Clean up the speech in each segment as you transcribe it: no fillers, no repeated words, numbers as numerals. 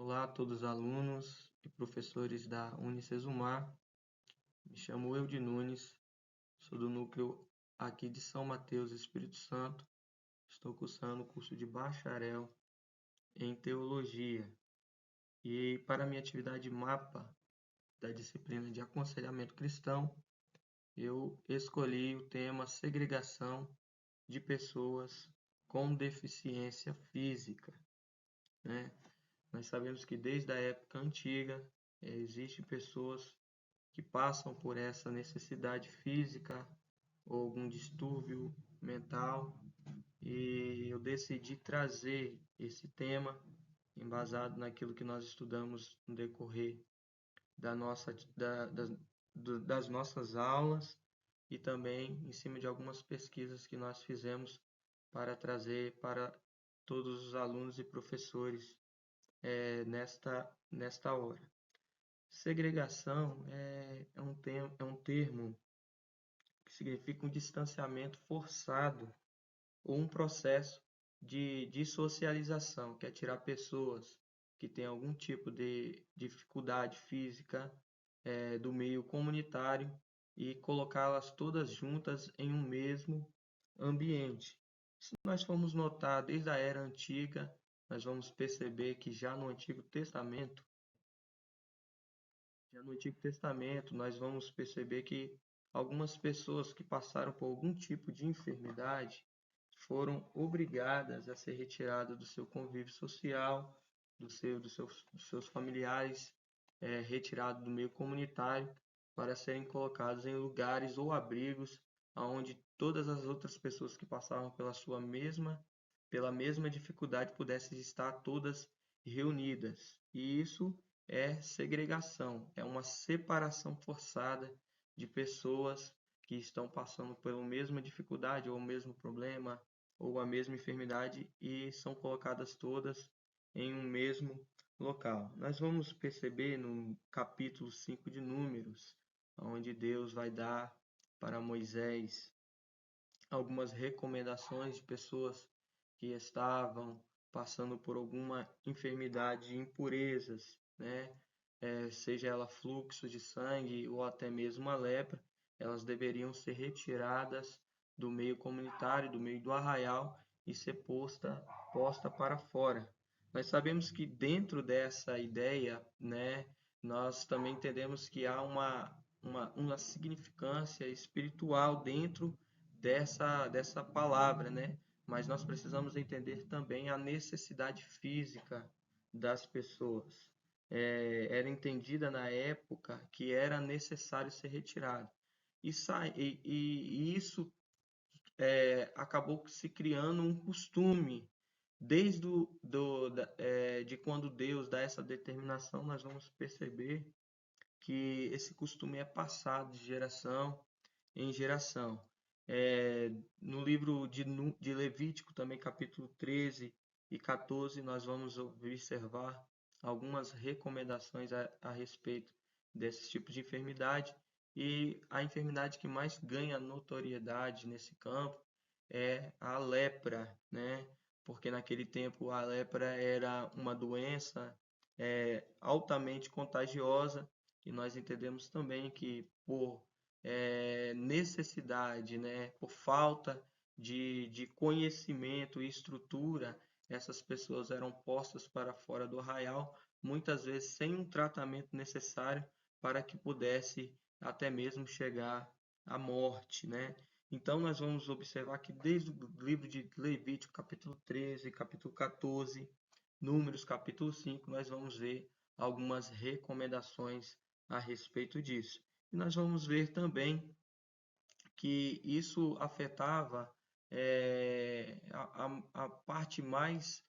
Olá a todos os alunos e professores da Unicesumar. Me chamo Eude Nunes, sou do núcleo aqui de São Mateus, Espírito Santo. Estou cursando o curso de bacharel em Teologia. E para a minha atividade mapa da disciplina de aconselhamento cristão, eu escolhi o tema segregação de pessoas com deficiência física, né? Nós sabemos que desde a época antiga existem pessoas que passam por essa necessidade física ou algum distúrbio mental, e eu decidi trazer esse tema embasado naquilo que nós estudamos no decorrer das nossas aulas e também em cima de algumas pesquisas que nós fizemos para trazer para todos os alunos e professores nesta hora. Segregação é um termo que significa um distanciamento forçado ou um processo de dissocialização, que é tirar pessoas que têm algum tipo de dificuldade física do meio comunitário e colocá-las todas juntas em um mesmo ambiente. Se nós formos notar desde a era antiga, nós vamos perceber que já no Antigo Testamento, nós vamos perceber que algumas pessoas que passaram por algum tipo de enfermidade foram obrigadas a ser retiradas do seu convívio social, dos seus familiares, retirados do meio comunitário, para serem colocados em lugares ou abrigos onde todas as outras pessoas que passavam pela mesma dificuldade pudessem estar todas reunidas. E isso é segregação, é uma separação forçada de pessoas que estão passando pela mesma dificuldade ou o mesmo problema ou a mesma enfermidade e são colocadas todas em um mesmo local. Nós vamos perceber no capítulo 5 de Números, onde Deus vai dar para Moisés algumas recomendações de pessoas que estavam passando por alguma enfermidade de impurezas, né? Seja ela fluxo de sangue ou até mesmo a lepra, elas deveriam ser retiradas do meio comunitário, do meio do arraial e ser posta para fora. Nós sabemos que dentro dessa ideia, né, nós também entendemos que há uma significância espiritual dentro dessa palavra, né? Mas nós precisamos entender também a necessidade física das pessoas. Era entendida na época que era necessário ser retirado. E isso acabou se criando um costume. Desde de quando Deus dá essa determinação, nós vamos perceber que esse costume é passado de geração em geração. No livro de Levítico, também capítulo 13 e 14, nós vamos observar algumas recomendações a respeito desses tipos de enfermidade. E a enfermidade que mais ganha notoriedade nesse campo é a lepra, né? Porque naquele tempo a lepra era uma doença altamente contagiosa, e nós entendemos também que por necessidade, né, por falta de conhecimento e estrutura, essas pessoas eram postas para fora do arraial, muitas vezes sem um tratamento necessário para que pudesse até mesmo chegar à morte, né? Então nós vamos observar que desde o livro de Levítico, capítulo 13, capítulo 14, Números, capítulo 5, nós vamos ver algumas recomendações a respeito disso. E nós vamos ver também que isso afetava a parte mais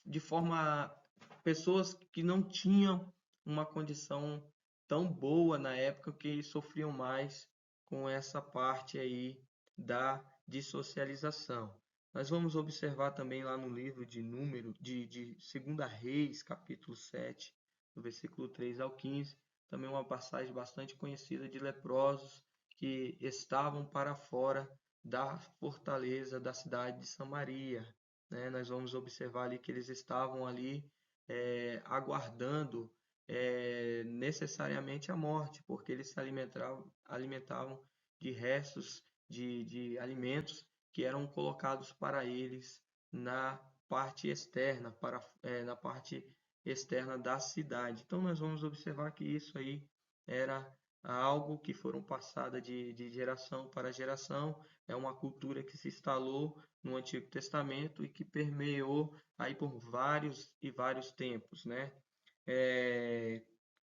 de forma pessoas que não tinham uma condição tão boa na época, que sofriam mais com essa parte aí da dissocialização. Nós vamos observar também lá no livro de de 2 Reis, capítulo 7, do versículo 3 ao 15, também uma passagem bastante conhecida de leprosos que estavam para fora da fortaleza da cidade de Samaria, né? Nós vamos observar ali que eles estavam ali aguardando necessariamente a morte, porque eles se alimentavam de restos de alimentos que eram colocados para eles na parte externa, na parte externa da cidade. Então nós vamos observar que isso aí era algo que foram passada de geração para geração, é uma cultura que se instalou no Antigo Testamento e que permeou aí por vários e vários tempos, né? É,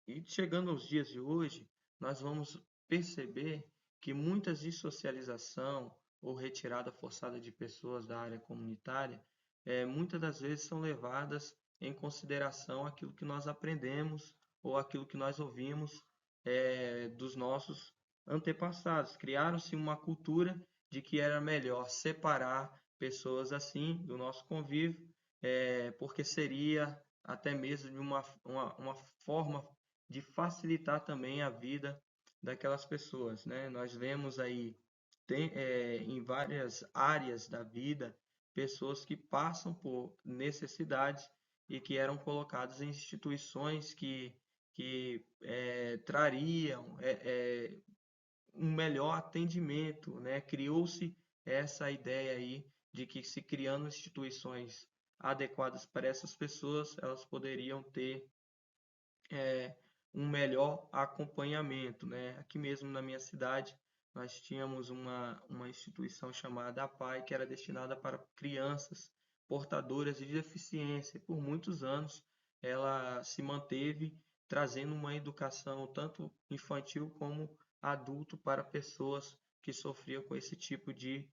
e chegando aos dias de hoje, nós vamos perceber que muitas dissocialização ou retirada forçada de pessoas da área comunitária, muitas das vezes são levadas em consideração aquilo que nós aprendemos ou aquilo que nós ouvimos dos nossos antepassados. Criaram-se uma cultura de que era melhor separar pessoas assim do nosso convívio, porque seria até mesmo uma forma de facilitar também a vida daquelas pessoas, né? Nós vemos aí em várias áreas da vida pessoas que passam por necessidades e que eram colocadas em instituições que trariam um melhor atendimento, né? Criou-se essa ideia aí de que se criando instituições adequadas para essas pessoas, elas poderiam ter um melhor acompanhamento, né? Aqui mesmo na minha cidade, nós tínhamos uma instituição chamada APAI, que era destinada para crianças portadoras de deficiência. Por muitos anos, ela se manteve trazendo uma educação tanto infantil como adulto para pessoas que sofriam com esse tipo de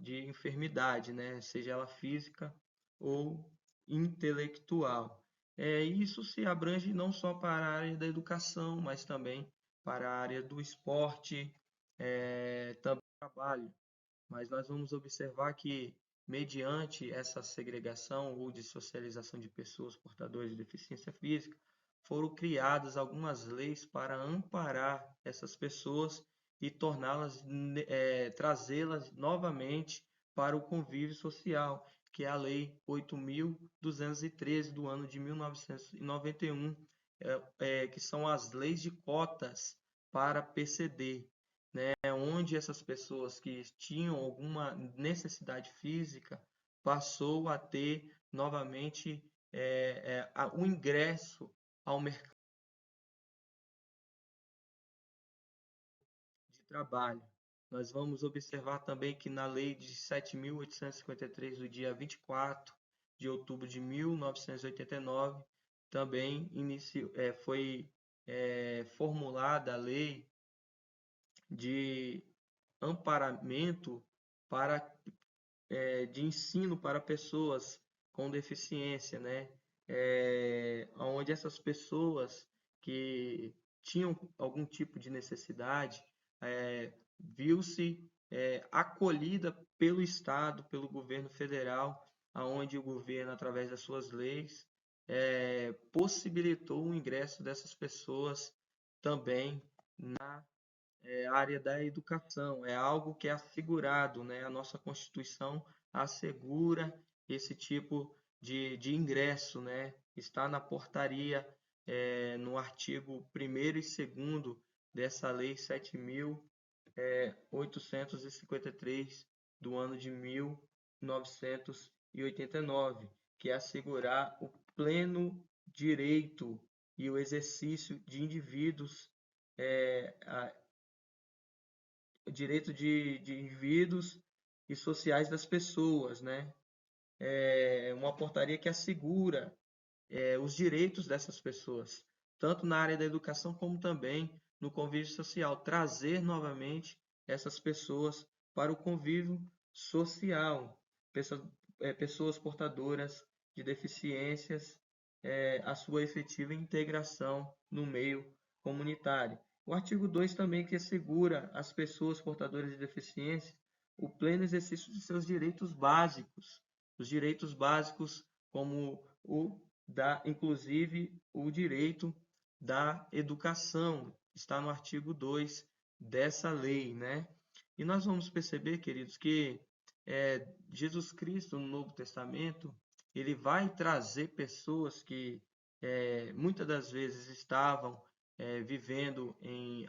enfermidade, né? Seja ela física ou intelectual. Isso se abrange não só para a área da educação, mas também para a área do esporte, também do trabalho. Mas nós vamos observar que, mediante essa segregação ou dessocialização de pessoas portadoras de deficiência física, foram criadas algumas leis para amparar essas pessoas e trazê-las novamente para o convívio social, que é a Lei 8.213 do ano de 1991, que são as leis de cotas para PCD, onde essas pessoas que tinham alguma necessidade física passou a ter novamente o ingresso ao mercado de trabalho. Nós vamos observar também que na Lei de 7.853, do dia 24 de outubro de 1989, também foi formulada a lei de amparamento para de ensino para pessoas com deficiência, né? Onde essas pessoas que tinham algum tipo de necessidade viu-se acolhida pelo Estado, pelo governo federal, aonde o governo, através das suas leis, possibilitou o ingresso dessas pessoas também na área da educação. É algo que é assegurado, né? A nossa Constituição assegura esse tipo de ingresso, né? Está na portaria, no artigo 1º e 2º dessa Lei 7.853 do ano de 1989, que é assegurar o pleno direito e o exercício de indivíduos direito de indivíduos e sociais das pessoas, né? É uma portaria que assegura os direitos dessas pessoas, tanto na área da educação como também no convívio social, trazer novamente essas pessoas para o convívio social, pessoas portadoras de deficiências, a sua efetiva integração no meio comunitário. O artigo 2 também que assegura às pessoas portadoras de deficiência o pleno exercício de seus direitos básicos, os direitos básicos como inclusive o direito da educação, está no artigo 2 dessa lei, né? E nós vamos perceber, queridos, que Jesus Cristo no Novo Testamento, ele vai trazer pessoas que muitas das vezes estavam vivendo em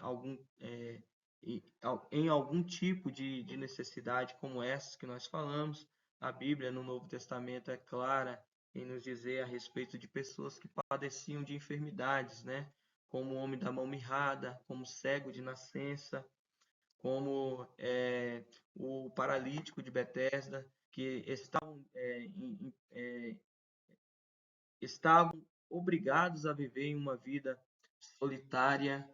algum tipo de necessidade como essas que nós falamos. A Bíblia no Novo Testamento é clara em nos dizer a respeito de pessoas que padeciam de enfermidades, né? Como o homem da mão mirrada, como cego de nascença, como o paralítico de Betesda, que estavam obrigados a viver em uma vida solitária,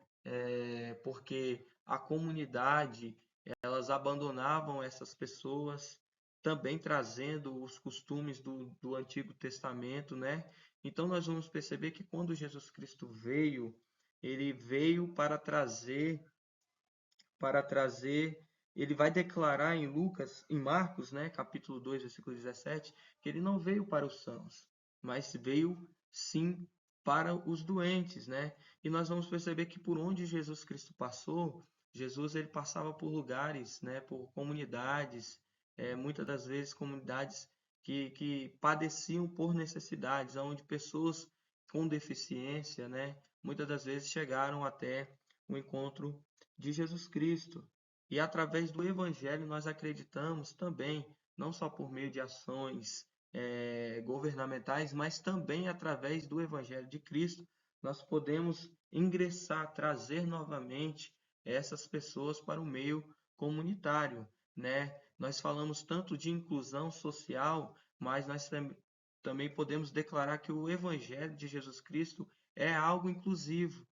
porque a comunidade, elas abandonavam essas pessoas, também trazendo os costumes do Antigo Testamento, né? Então nós vamos perceber que quando Jesus Cristo veio, ele veio para trazer, ele vai declarar em Marcos, né, capítulo 2, versículo 17, que ele não veio para os sãos, mas veio sim para os doentes, né? E nós vamos perceber que por onde Jesus Cristo passou, Jesus ele passava por lugares, né, por comunidades, muitas das vezes comunidades que padeciam por necessidades, onde pessoas com deficiência, né, muitas das vezes chegaram até o encontro de Jesus Cristo. E através do Evangelho nós acreditamos também, não só por meio de ações governamentais, mas também através do Evangelho de Cristo, nós podemos ingressar, trazer novamente essas pessoas para o meio comunitário, né? Nós falamos tanto de inclusão social, mas nós também podemos declarar que o Evangelho de Jesus Cristo é algo inclusivo.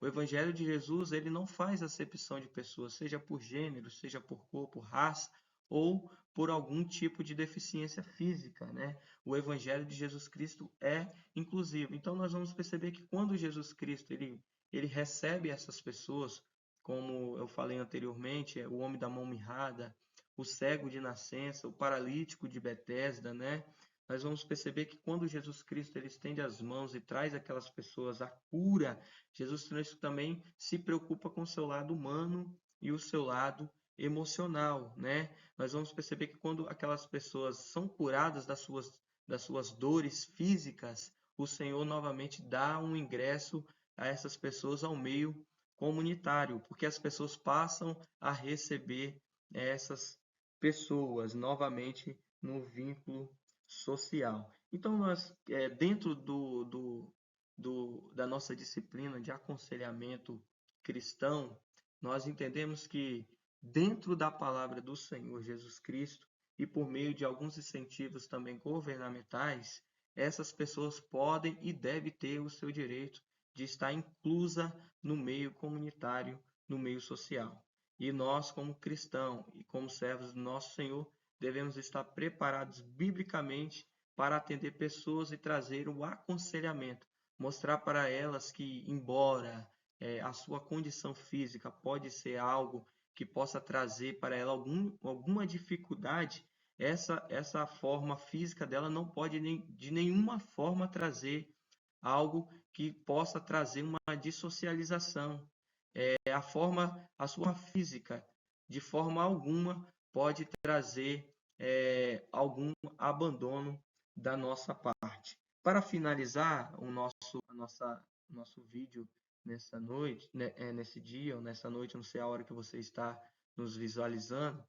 O Evangelho de Jesus ele não faz acepção de pessoas, seja por gênero, seja por cor, por raça ou por algum tipo de deficiência física, né? O Evangelho de Jesus Cristo é inclusivo. Então nós vamos perceber que quando Jesus Cristo ele recebe essas pessoas, como eu falei anteriormente, o homem da mão mirrada, o cego de nascença, o paralítico de Betesda, né? Nós vamos perceber que quando Jesus Cristo ele estende as mãos e traz aquelas pessoas a cura, Jesus Cristo também se preocupa com o seu lado humano e o seu lado emocional, né? Nós vamos perceber que quando aquelas pessoas são curadas das suas dores físicas, o Senhor novamente dá um ingresso a essas pessoas ao meio comunitário, porque as pessoas passam a receber essas pessoas novamente no vínculo social. Então, nós, dentro da nossa disciplina de aconselhamento cristão, nós entendemos que, dentro da palavra do Senhor Jesus Cristo e por meio de alguns incentivos também governamentais, essas pessoas podem e devem ter o seu direito de estar inclusa no meio comunitário, no meio social. E nós, como cristãos e como servos do nosso Senhor, devemos estar preparados biblicamente para atender pessoas e trazer o aconselhamento, mostrar para elas que, embora a sua condição física pode ser algo que possa trazer para ela alguma dificuldade, essa forma física dela não pode de nenhuma forma trazer algo que possa trazer uma dissocialização. A sua física, de forma alguma, pode trazer algum abandono da nossa parte. Para finalizar o nosso vídeo nessa noite, né, nesse dia ou nessa noite, não sei a hora que você está nos visualizando,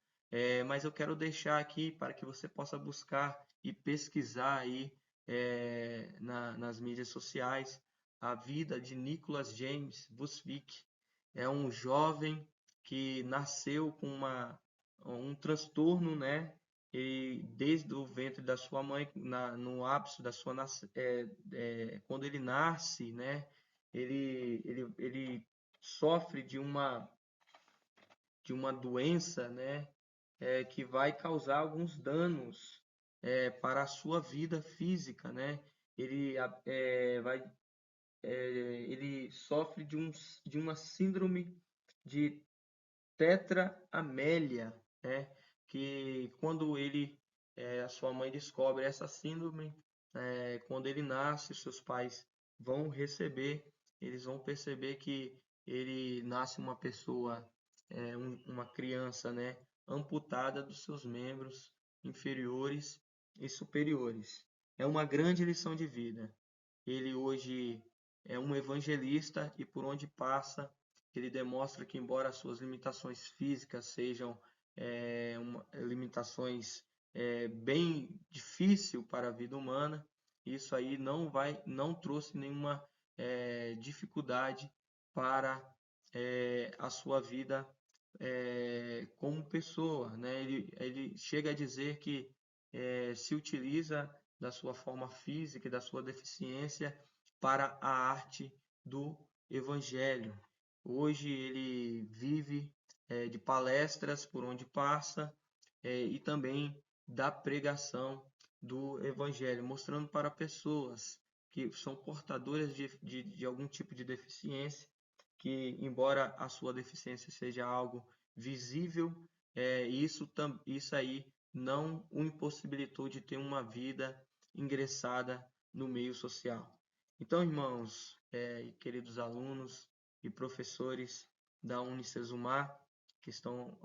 mas eu quero deixar aqui para que você possa buscar e pesquisar aí nas mídias sociais a vida de Nicholas James Vucevich. É um jovem que nasceu com um transtorno, né? E desde o ventre da sua mãe, no ápice da sua quando ele nasce, né? Ele sofre de uma doença, né? Que vai causar alguns danos para a sua vida física, né? Ele ele sofre de uma síndrome de tetra-amélia, né? Que quando a sua mãe descobre essa síndrome, quando ele nasce, seus pais vão receber, eles vão perceber que ele nasce uma pessoa, uma criança, né? amputada dos seus membros inferiores e superiores. É uma grande lição de vida. Ele hoje é um evangelista e por onde passa, ele demonstra que, embora as suas limitações físicas sejam limitações bem difícil para a vida humana, isso aí não trouxe nenhuma dificuldade para a sua vida como pessoa, né? Ele chega a dizer que se utiliza da sua forma física e da sua deficiência para a arte do Evangelho. Hoje ele vive de palestras por onde passa e também da pregação do Evangelho, mostrando para pessoas que são portadoras de algum tipo de deficiência, que embora a sua deficiência seja algo visível, isso aí não o impossibilitou de ter uma vida ingressada no meio social. Então, irmãos e queridos alunos e professores da Unicesumar que estão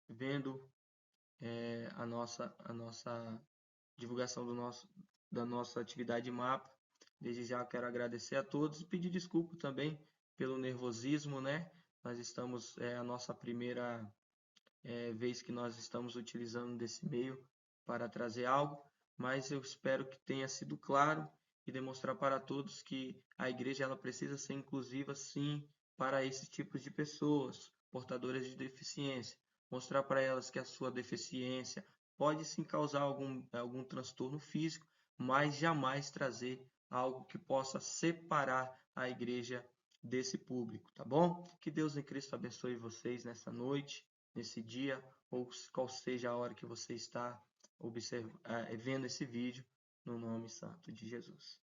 vendo a nossa divulgação da nossa atividade MAPA, desde já quero agradecer a todos e pedir desculpa também pelo nervosismo, né? Nós estamos, a nossa primeira vez que nós estamos utilizando desse meio para trazer algo, mas eu espero que tenha sido claro e demonstrar para todos que a igreja ela precisa ser inclusiva, sim, para esses tipos de pessoas, portadoras de deficiência. Mostrar para elas que a sua deficiência pode sim causar algum transtorno físico, mas jamais trazer algo que possa separar a igreja desse público, tá bom? Que Deus em Cristo abençoe vocês nessa noite, nesse dia, ou qual seja a hora que você está vendo esse vídeo, no nome santo de Jesus.